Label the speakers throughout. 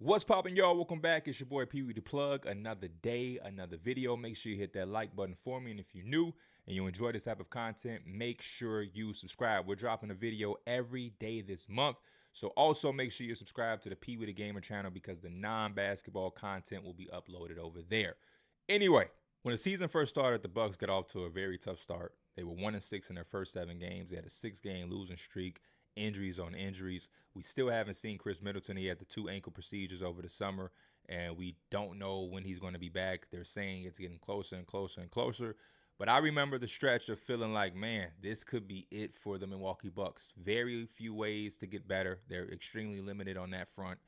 Speaker 1: What's poppin', y'all? Welcome back. It's your boy Pee Wee the Plug. Another day, another video. Make sure you hit that like button for me. And if you're new and you enjoy this type of content, make sure you subscribe. We're dropping a video every day this month. So also make sure you subscribe to the Pee Wee the Gamer channel because the non-basketball content will be uploaded over there. Anyway, when the season first started, the Bucks got off to a very tough start. They were 1-6 in their first 7 games. They had a 6-game losing streak. Injuries on injuries. We still haven't seen Chris Middleton. He had the 2 ankle procedures over the summer, and we don't know when he's going to be back. They're saying it's getting closer and closer and closer. But I remember the stretch of feeling like, man, this could be it for the Milwaukee Bucks. Very few ways to get better. They're extremely limited on that front.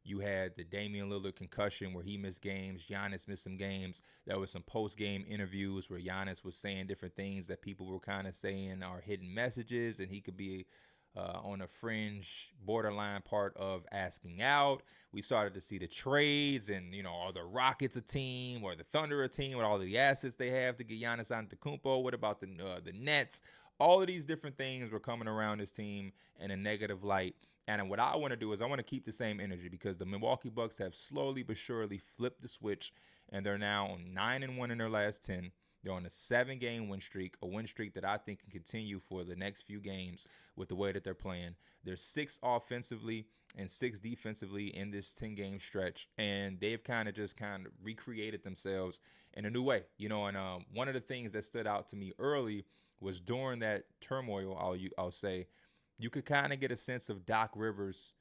Speaker 1: You had the Damian Lillard concussion where he missed games. Giannis missed some games. There was some post-game interviews where Giannis was saying different things that people were kind of saying are hidden messages, and he could be on a fringe borderline part of asking out. We started to see the trades and, are the Rockets a team or the Thunder a team with all of the assets they have to get Giannis Antetokounmpo? What about the Nets? All of these different things were coming around this team in a negative light. And what I want to do is I want to keep the same energy because the Milwaukee Bucks have slowly but surely flipped the switch, and they're now on 9-1 in their last 10. They're on a 7-game win streak, a win streak that I think can continue for the next few games with the way that they're playing. They're 6 offensively and 6 defensively in this 10-game stretch, and they've kind of recreated themselves in a new way. And one of the things that stood out to me early was during that turmoil, I'll say, you could kind of get a sense of Doc Rivers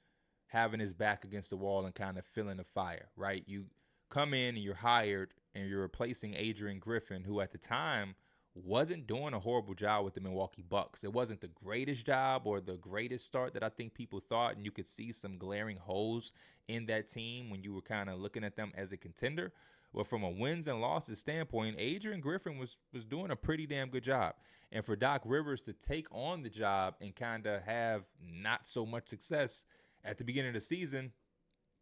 Speaker 1: having his back against the wall and kind of feeling the fire, right? You come in and you're hired and you're replacing Adrian Griffin, who at the time wasn't doing a horrible job with the Milwaukee Bucks. It wasn't the greatest job or the greatest start that I think people thought, and you could see some glaring holes in that team when you were kind of looking at them as a contender. Well, from a wins and losses standpoint, Adrian Griffin was doing a pretty damn good job. And for Doc Rivers to take on the job and kind of have not so much success at the beginning of the season,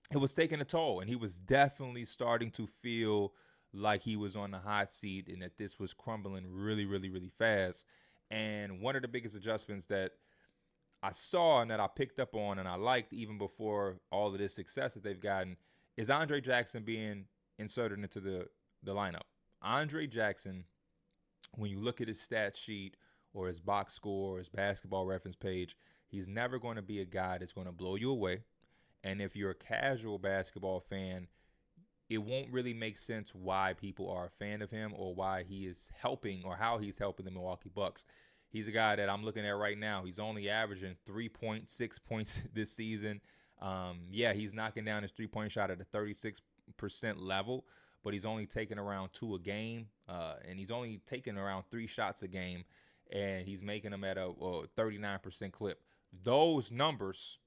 Speaker 1: it was taking a toll, and he was definitely starting to feel like he was on the hot seat and that this was crumbling really, really, really fast. And one of the biggest adjustments that I saw and that I picked up on and I liked even before all of this success that they've gotten is Andre Jackson being inserted into the lineup. Andre Jackson, when you look at his stat sheet or his box score or his basketball reference page, he's never going to be a guy that's going to blow you away. And if you're a casual basketball fan, it won't really make sense why people are a fan of him or why he is helping or how he's helping the Milwaukee Bucks. He's a guy that I'm looking at right now. He's only averaging 3.6 points this season. He's knocking down his three-point shot at a 36% level, but he's only taking around 2 a game, and he's only taking around 3 shots a game, and he's making them at a 39% clip. Those numbers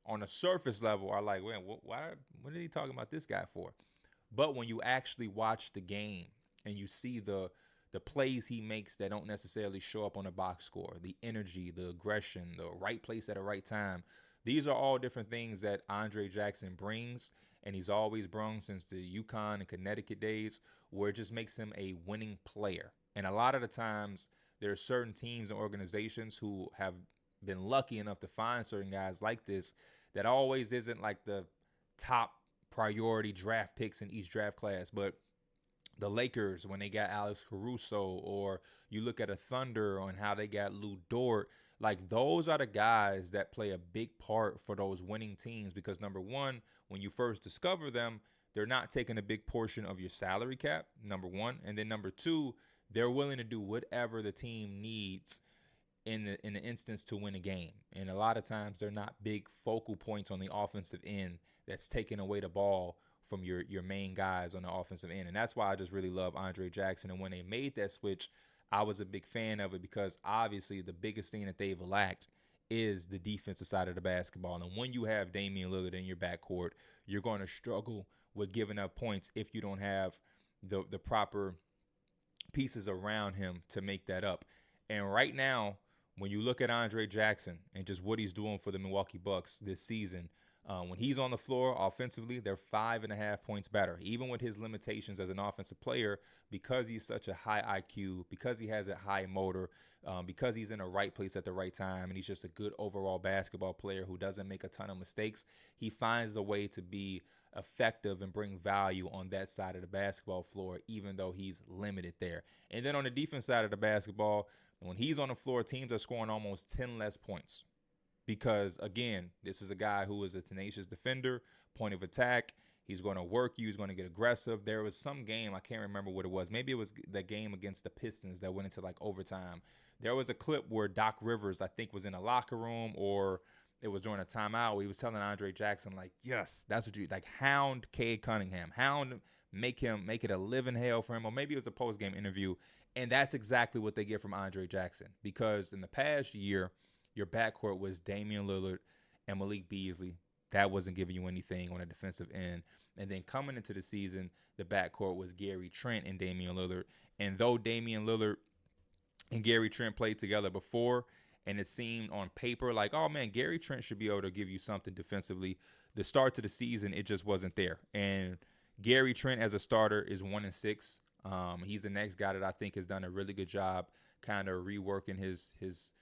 Speaker 1: on a surface level are like, man, what are they talking about this guy for? But when you actually watch the game and you see the plays he makes that don't necessarily show up on a box score, the energy, the aggression, the right place at the right time, these are all different things that Andre Jackson brings, and he's always brung since the UConn and Connecticut days, where it just makes him a winning player. And a lot of the times there are certain teams and organizations who have been lucky enough to find certain guys like this that always isn't like the top priority draft picks in each draft class. But the Lakers, when they got Alex Caruso, or you look at a Thunder on how they got Lou Dort, like those are the guys that play a big part for those winning teams because number one, when you first discover them, they're not taking a big portion of your salary cap, number one. And then number two, they're willing to do whatever the team needs in the instance to win a game. And a lot of times they're not big focal points on the offensive end that's taking away the ball from your main guys on the offensive end. And that's why I just really love Andre Jackson. And when they made that switch, I was a big fan of it because obviously the biggest thing that they've lacked is the defensive side of the basketball. And when you have Damian Lillard in your backcourt, you're going to struggle with giving up points if you don't have the proper pieces around him to make that up. And right now, when you look at Andre Jackson and just what he's doing for the Milwaukee Bucks this season, When he's on the floor offensively, they're 5.5 points better, even with his limitations as an offensive player, because he's such a high IQ, because he has a high motor, because he's in the right place at the right time, and he's just a good overall basketball player who doesn't make a ton of mistakes. He finds a way to be effective and bring value on that side of the basketball floor, even though he's limited there. And then on the defense side of the basketball, when he's on the floor, teams are scoring almost 10 less points. Because, again, this is a guy who is a tenacious defender, point of attack. He's going to work you. He's going to get aggressive. There was some game, I can't remember what it was. Maybe it was the game against the Pistons that went into like overtime. There was a clip where Doc Rivers, I think, was in a locker room, or it was during a timeout where he was telling Andre Jackson, like, yes, that's what you, like, hound Cade Cunningham. Hound, make it a living hell for him. Or maybe it was a post-game interview. And that's exactly what they get from Andre Jackson. Because in the past year, your backcourt was Damian Lillard and Malik Beasley. That wasn't giving you anything on a defensive end. And then coming into the season, the backcourt was Gary Trent and Damian Lillard. And though Damian Lillard and Gary Trent played together before, and it seemed on paper like, oh, man, Gary Trent should be able to give you something defensively, the start to the season, it just wasn't there. And Gary Trent as a starter is 1-6. He's the next guy that I think has done a really good job kind of reworking his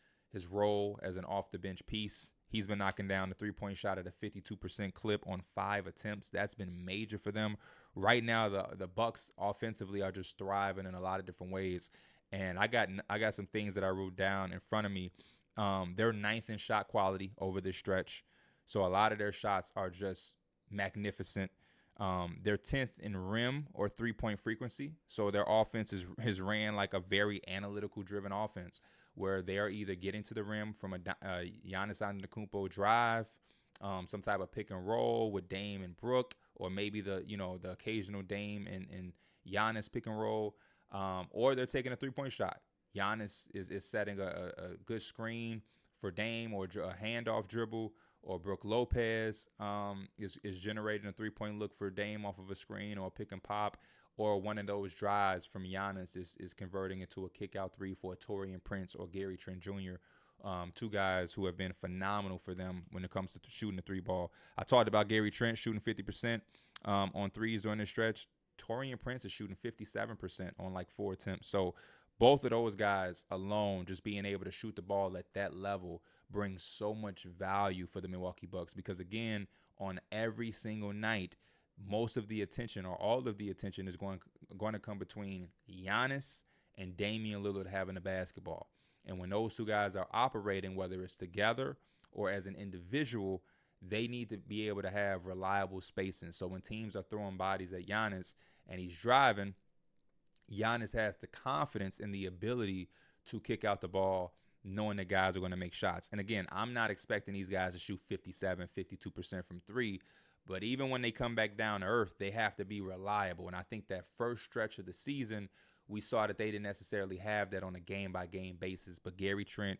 Speaker 1: role as an off-the-bench piece. He's been knocking down the three-point shot at a 52% clip on 5 attempts. That's been major for them. Right now, the Bucks offensively are just thriving in a lot of different ways. And I got some things that I wrote down in front of me. They're 9th in shot quality over this stretch. So a lot of their shots are just magnificent. They're 10th in rim or three-point frequency. So their offense has ran like a very analytical-driven offense, where they are either getting to the rim from a Giannis Antetokounmpo drive, some type of pick and roll with Dame and Brook, or maybe the occasional Dame and Giannis pick and roll, or they're taking a three-point shot. Giannis is setting a good screen for Dame, or a handoff dribble, or Brook Lopez is generating a three-point look for Dame off of a screen or a pick and pop, or one of those drives from Giannis is converting into a kick-out three for a Taurean Prince or Gary Trent Jr., two guys who have been phenomenal for them when it comes to shooting the three ball. I talked about Gary Trent shooting 50% on threes during this stretch. Taurean Prince is shooting 57% on like 4 attempts. So both of those guys alone, just being able to shoot the ball at that level, brings so much value for the Milwaukee Bucks, because, again, on every single night, most of the attention, or all of the attention, is going to come between Giannis and Damian Lillard having the basketball. And when those two guys are operating, whether it's together or as an individual, they need to be able to have reliable spacing. So when teams are throwing bodies at Giannis and he's driving, Giannis has the confidence and the ability to kick out the ball, knowing that guys are going to make shots. And again, I'm not expecting these guys to shoot 57, 52% from three, but even when they come back down to earth, they have to be reliable. And I think that first stretch of the season, we saw that they didn't necessarily have that on a game-by-game basis. But Gary Trent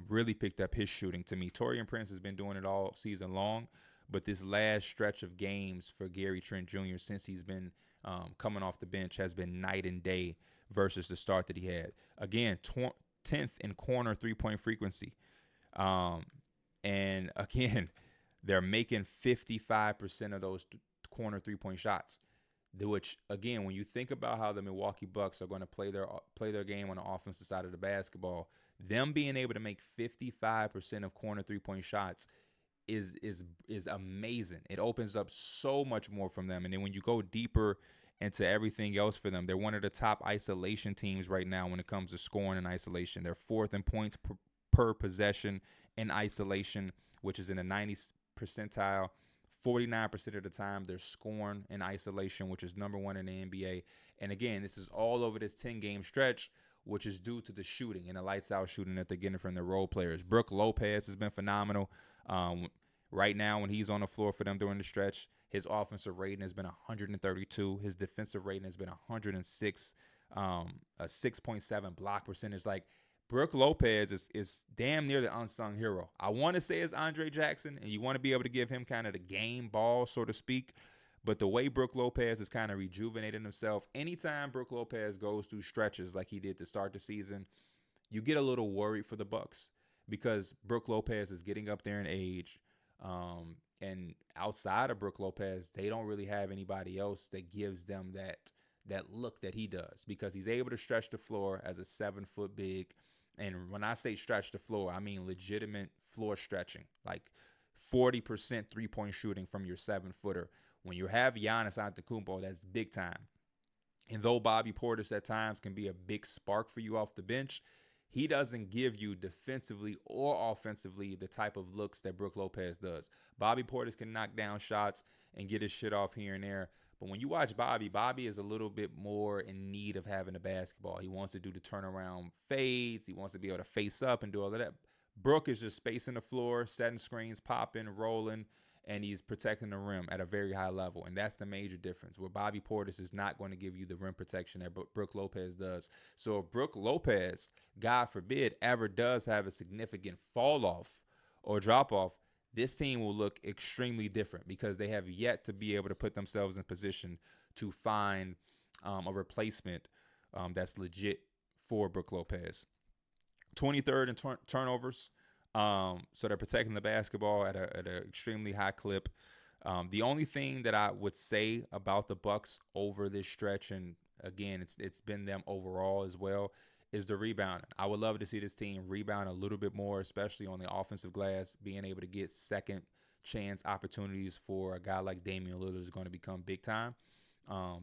Speaker 1: really picked up his shooting to me. Taurean Prince has been doing it all season long, but this last stretch of games for Gary Trent Jr., since he's been coming off the bench, has been night and day versus the start that he had. Again, 10th in corner three-point frequency. And again, they're making 55% of those corner three-point shots, which, again, when you think about how the Milwaukee Bucks are going to play their game on the offensive side of the basketball, them being able to make 55% of corner three-point shots is amazing. It opens up so much more from them. And then when you go deeper into everything else for them, they're one of the top isolation teams right now when it comes to scoring in isolation. They're 4th in points per possession in isolation, which is in the 90th percentile. 49% of the time they're scoring in isolation, which is number 1 in the NBA. And again, this is all over this 10-game stretch, which is due to the shooting and the lights-out shooting that they're getting from their role players. Brook Lopez has been phenomenal. Right now, when he's on the floor for them during the stretch, his offensive rating has been 132. His defensive rating has been 106, a 6.7 block percentage. Like, Brook Lopez is damn near the unsung hero. I want to say it's Andre Jackson, and you want to be able to give him kind of the game ball, so to speak. But the way Brook Lopez is kind of rejuvenating himself, anytime Brook Lopez goes through stretches like he did to start the season, you get a little worried for the Bucks, because Brook Lopez is getting up there in age. And outside of Brook Lopez, they don't really have anybody else that gives them that look that he does, because he's able to stretch the floor as a 7-foot big. And when I say stretch the floor, I mean legitimate floor stretching, like 40% 3-point shooting from your 7-footer. When you have Giannis Antetokounmpo, that's big time. And though Bobby Portis at times can be a big spark for you off the bench, he doesn't give you defensively or offensively the type of looks that Brook Lopez does. Bobby Portis can knock down shots and get his shit off here and there. But when you watch Bobby is a little bit more in need of having a basketball. He wants to do the turnaround fades. He wants to be able to face up and do all of that. Brook is just spacing the floor, setting screens, popping, rolling, and he's protecting the rim at a very high level. And that's the major difference, where Bobby Portis is not going to give you the rim protection that Brook Lopez does. So if Brook Lopez, God forbid, ever does have a significant fall off or drop off, this team will look extremely different, because they have yet to be able to put themselves in position to find a replacement that's legit for Brook Lopez. 23rd in turnovers. So they're protecting the basketball at an extremely high clip. The only thing that I would say about the Bucks over this stretch, and again, it's been them overall as well, is the rebounding. I would love to see this team rebound a little bit more, especially on the offensive glass. Being able to get second chance opportunities for a guy like Damian Lillard is going to become big time.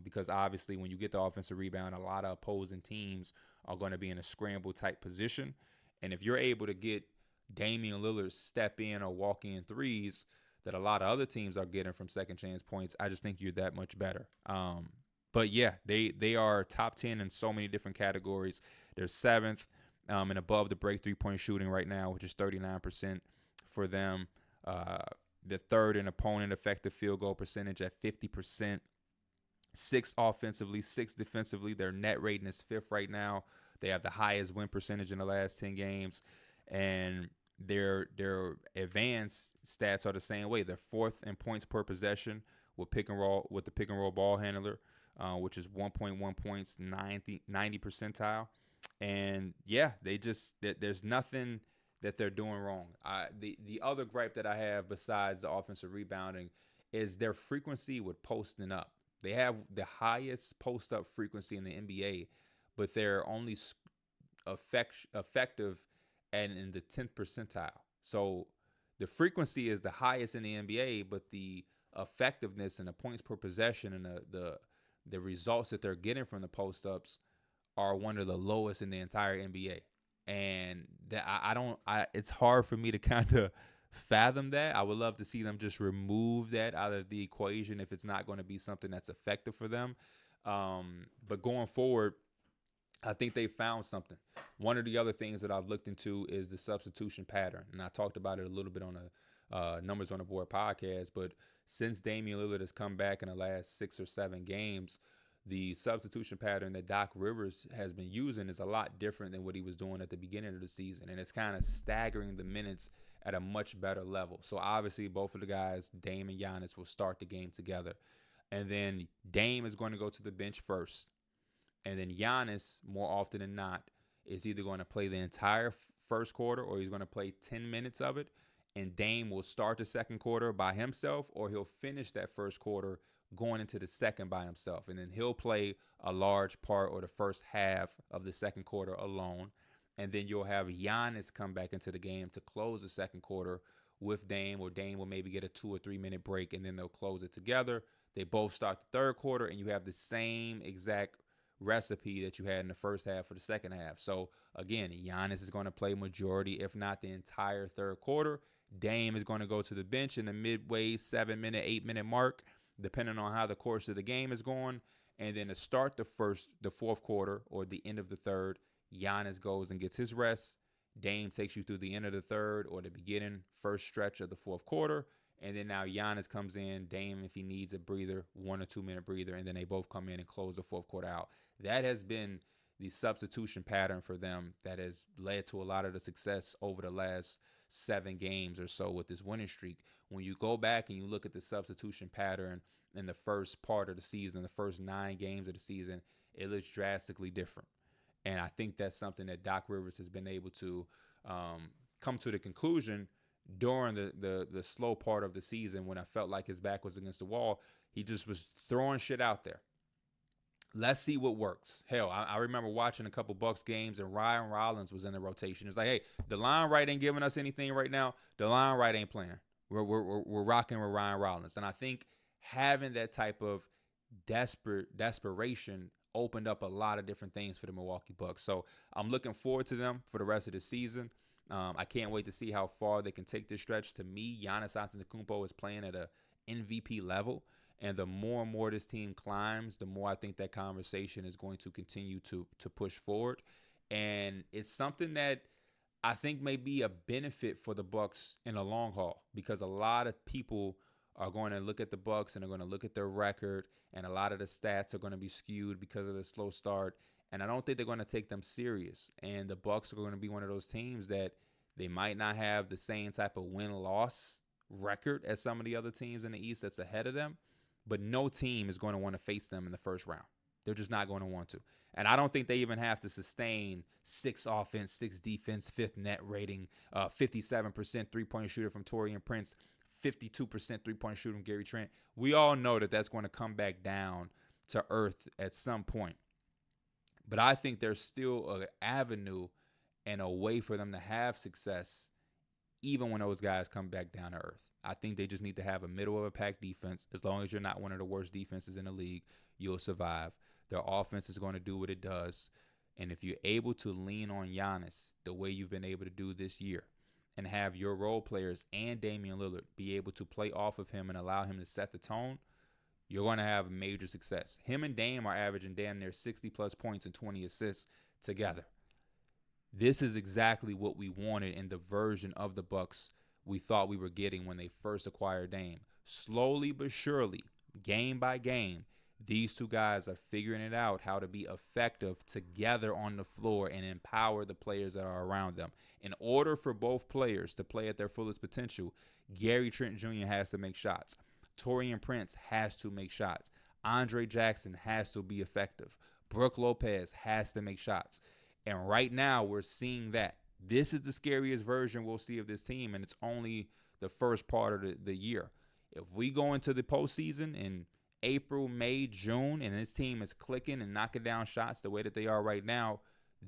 Speaker 1: Because obviously when you get the offensive rebound, a lot of opposing teams are going to be in a scramble type position. And if you're able to get Damian Lillard step in or walk in threes that a lot of other teams are getting from second chance points, I just think you're that much better. But yeah, they are top 10 in so many different categories. They're 7th and above the break 3-point shooting right now, which is 39% for them. The 3rd in opponent effective field goal percentage at 50%. 6th offensively, 6th defensively. Their net rating is 5th right now. They have the highest win percentage in the last 10 games. And their advanced stats are the same way. They're 4th in points per possession with the pick and roll ball handler, which is 1.1 points, 90 percentile. And yeah, there's nothing that they're doing wrong. The other gripe that I have besides the offensive rebounding is their frequency with posting up. They have the highest post up frequency in the NBA, but they're only effective and in the 10th percentile. So the frequency is the highest in the NBA, but the effectiveness and the points per possession and the results that they're getting from the post ups are one of the lowest in the entire NBA. And that it's hard for me to kind of fathom that. I would love to see them just remove that out of the equation if it's not going to be something that's effective for them. But going forward, I think they found something. One of the other things that I've looked into is the substitution pattern. And I talked about it a little bit on a Numbers on the Board podcast. But since Damian Lillard has come back in the last 6 or 7 games, the substitution pattern that Doc Rivers has been using is a lot different than what he was doing at the beginning of the season. And it's kind of staggering the minutes at a much better level. So obviously both of the guys, Dame and Giannis, will start the game together. And then Dame is going to go to the bench first. And then Giannis, more often than not, is either going to play the entire first quarter or he's going to play 10 minutes of it. And Dame will start the second quarter by himself, or he'll finish that first quarter going into the second by himself. And then he'll play a large part or the first half of the second quarter alone. And then you'll have Giannis come back into the game to close the second quarter with Dame, or Dame will maybe get a 2 or 3 minute break and then they'll close it together. They both start the third quarter and you have the same exact recipe that you had in the first half or the second half. So again, Giannis is going to play majority, if not the entire third quarter. Dame is going to go to the bench in the midway 7-minute, 8-minute mark, depending on how the course of the game is going. And then to start the fourth quarter or the end of the third, Giannis goes and gets his rest. Dame takes you through the end of the third or the beginning first stretch of the fourth quarter. And then now Giannis comes in, Dame, if he needs a breather, 1 or 2 minute breather, and then they both come in and close the fourth quarter out. That has been the substitution pattern for them that has led to a lot of the success over the last 7 games or so with this winning streak. When you go back and you look at the substitution pattern in the first part of the season, the first 9 games of the season, it looks drastically different. And I think that's something that Doc Rivers has been able to come to the conclusion
Speaker 2: during the slow part of the season when I felt like his back was against the wall. He just was throwing shit out there. Let's see what works. Hell, I remember watching a couple Bucks games and Ryan Rollins was in the rotation. It's like, hey, the line right ain't giving us anything right now. The line right ain't playing. We're rocking with Ryan Rollins. And I think having that type of desperation opened up a lot of different things for the Milwaukee Bucks. So I'm looking forward to them for the rest of the season. I can't wait to see how far they can take this stretch. To me, Giannis Antetokounmpo is playing at a MVP level. And the more and more this team climbs, the more I think that conversation is going to continue to push forward. And it's something that I think may be a benefit for the Bucks in the long haul, because a lot of people are going to look at the Bucks and are going to look at their record, and a lot of the stats are going to be skewed because of the slow start. And I don't think they're going to take them serious. And the Bucks are going to be one of those teams that they might not have the same type of win-loss record as some of the other teams in the East that's ahead of them. But no team is going to want to face them in the first round. They're just not going to want to. And I don't think they even have to sustain 6 offense, 6 defense, 5th net rating, 57% three-point shooter from Taurean Prince, 52% three-point shooter from Gary Trent. We all know that that's going to come back down to earth at some point. But I think there's still an avenue and a way for them to have success even when those guys come back down to earth. I think they just need to have a middle-of-the-pack defense. As long as you're not one of the worst defenses in the league, you'll survive. Their offense is going to do what it does. And if you're able to lean on Giannis the way you've been able to do this year and have your role players and Damian Lillard be able to play off of him and allow him to set the tone, you're going to have major success. Him and Dame are averaging damn near 60-plus points and 20 assists together. This is exactly what we wanted in the version of the Bucks we thought we were getting when they first acquired Dame. Slowly but surely, game by game, these two guys are figuring it out how to be effective together on the floor and empower the players that are around them. In order for both players to play at their fullest potential, Gary Trent Jr. has to make shots. Taurean Prince has to make shots. Andre Jackson has to be effective. Brook Lopez has to make shots. And right now, we're seeing that. This is the scariest version we'll see of this team, and it's only the first part of the year. If we go into the postseason in April, May, June, and this team is clicking and knocking down shots the way that they are right now,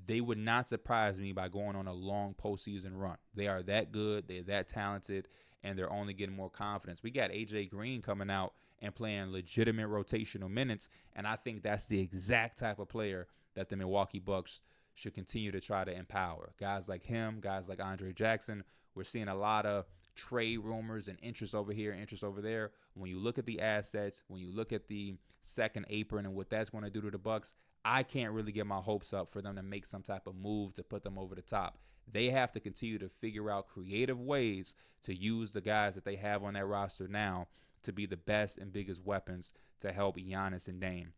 Speaker 2: they would not surprise me by going on a long postseason run. They are that good, they're that talented, and they're only getting more confidence. We got A.J. Green coming out and playing legitimate rotational minutes, and I think that's the exact type of player that the Milwaukee Bucks should continue to try to empower. Guys like him, guys like Andre Jackson. We're seeing a lot of trade rumors and interest over here, interest over there. When you look at the assets, when you look at the second apron and what that's going to do to the Bucks, I can't really get my hopes up for them to make some type of move to put them over the top. They have to continue to figure out creative ways to use the guys that they have on that roster now to be the best and biggest weapons to help Giannis and Dame.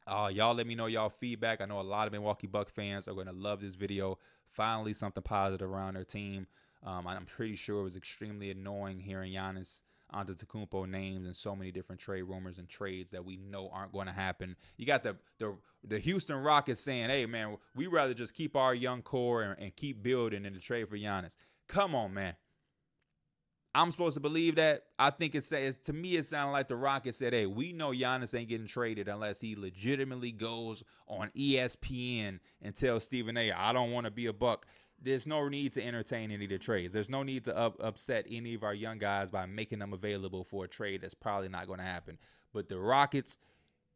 Speaker 2: Y'all let me know y'all feedback. I know a lot of Milwaukee Bucks fans are going to love this video. Finally, something positive around their team. I'm pretty sure it was extremely annoying hearing Giannis Antetokounmpo names and so many different trade rumors and trades that we know aren't going to happen. You got the Houston Rockets saying, hey, man, we rather just keep our young core and keep building than to trade for Giannis. Come on, man. I'm supposed to believe that? I think to me, it sounded like the Rockets said, hey, we know Giannis ain't getting traded unless he legitimately goes on ESPN and tells Stephen A., I don't want to be a Buck. There's no need to entertain any of the trades. There's no need to upset any of our young guys by making them available for a trade that's probably not going to happen. But the Rockets,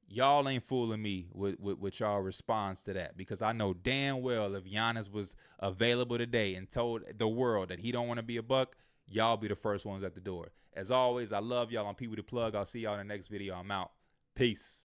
Speaker 2: y'all ain't fooling me with y'all response to that, because I know damn well if Giannis was available today and told the world that he don't want to be a Buck, y'all be the first ones at the door. As always, I love y'all on Pee Wee the Plug. I'll see y'all in the next video. I'm out. Peace.